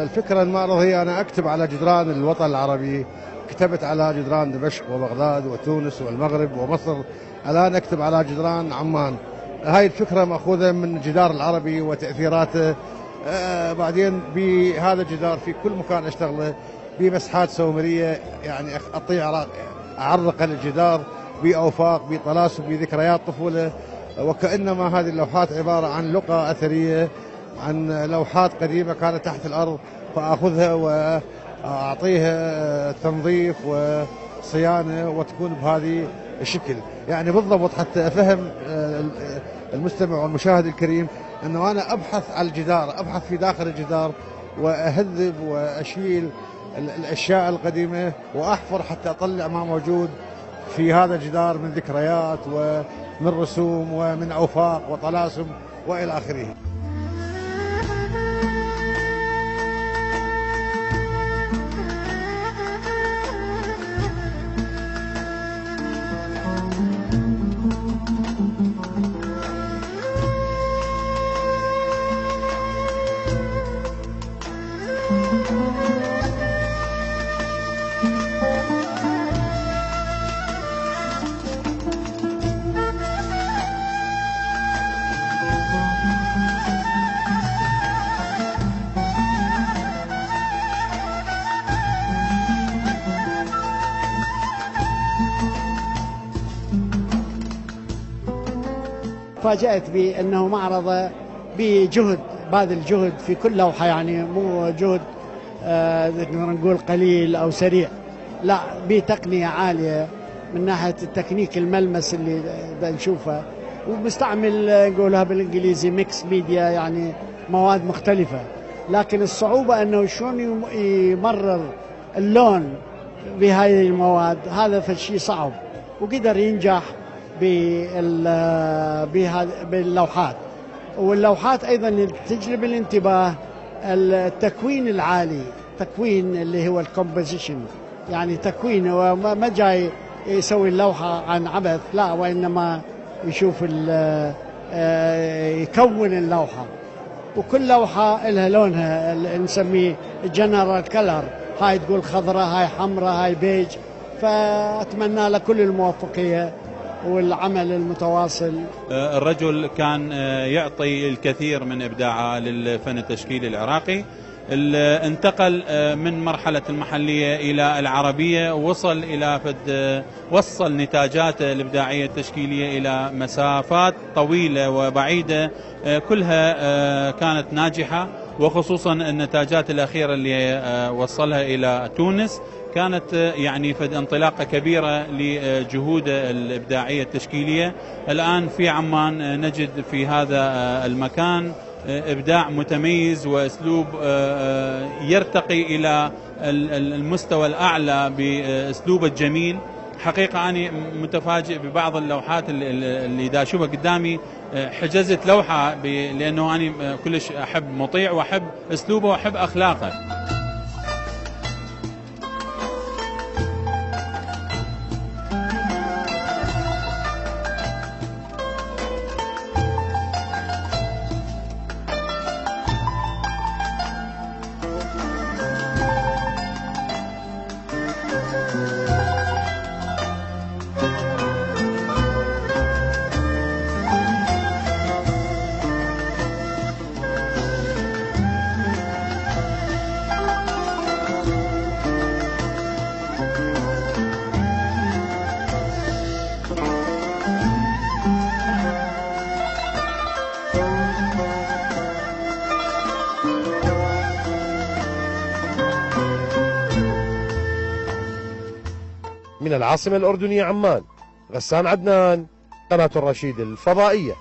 الفكرة المعرض هي أنا أكتب على جدران الوطن العربي، كتبت على جدران دمشق وبغداد وتونس والمغرب ومصر، الآن أكتب على جدران عمان. هاي الفكرة مأخوذة من الجدار العربي وتأثيراته. بعدين بهذا الجدار في كل مكان أشتغله بمسحات سومرية، يعني أعرق الجدار بأوفاق بطلاسم بذكريات طفولة، وكأنما هذه اللوحات عبارة عن لقى أثرية، عن لوحات قديمة كانت تحت الأرض، فأخذها وأعطيها تنظيف وصيانة وتكون بهذه الشكل. يعني بالضبط حتى أفهم المستمع والمشاهد الكريم أنه أنا أبحث على الجدار، أبحث في داخل الجدار وأهذب وأشيل الأشياء القديمة وأحفر حتى أطلع ما موجود في هذا الجدار من ذكريات ومن رسوم ومن أوفاق وطلاسم وإلى آخره. فاجأت بأنه معرض بجهد، باذل جهد في كل لوحة، يعني مو جهد نقدر نقول قليل أو سريع، لا، بتقنية عالية من ناحية التكنيك، الملمس اللي نشوفه، ومستعمل نقولها بالإنجليزي ميكس ميديا، يعني مواد مختلفة. لكن الصعوبة أنه شلون يمرر اللون بهذه المواد، هذا فشي صعب، وقدر ينجح باللوحات. واللوحات أيضا تجلب الانتباه التكوين العالي، تكوين اللي هو الكومبوزيشن، يعني تكوين، وما جاي يسوي اللوحة عن عبث، لا، وإنما يشوف يكون اللوحة. وكل لوحة لها لونها، نسميه جنرال كلر، هاي تقول خضراء، هاي حمراء، هاي بيج. فأتمنى له كل الموفقية والعمل المتواصل. الرجل كان يعطي الكثير من إبداعه للفن التشكيلي العراقي، انتقل من مرحلة المحلية إلى العربية، وصل نتاجاته الإبداعية التشكيلية إلى مسافات طويلة وبعيدة، كلها كانت ناجحة، وخصوصا النتاجات الأخيرة اللي وصلها إلى تونس كانت يعني انطلاقة كبيرة لجهوده الإبداعية التشكيلية. الآن في عمان نجد في هذا المكان إبداع متميز وأسلوب يرتقي إلى المستوى الأعلى بأسلوبه الجميل. حقيقة أنا متفاجئ ببعض اللوحات اللي دا أشوفها قدامي، حجزت لوحة لأنه أنا كلش أحب مطيع وأحب أسلوبه وأحب أخلاقه. من العاصمة الأردنية عمان، غسان عدنان، قناة الرشيد الفضائية.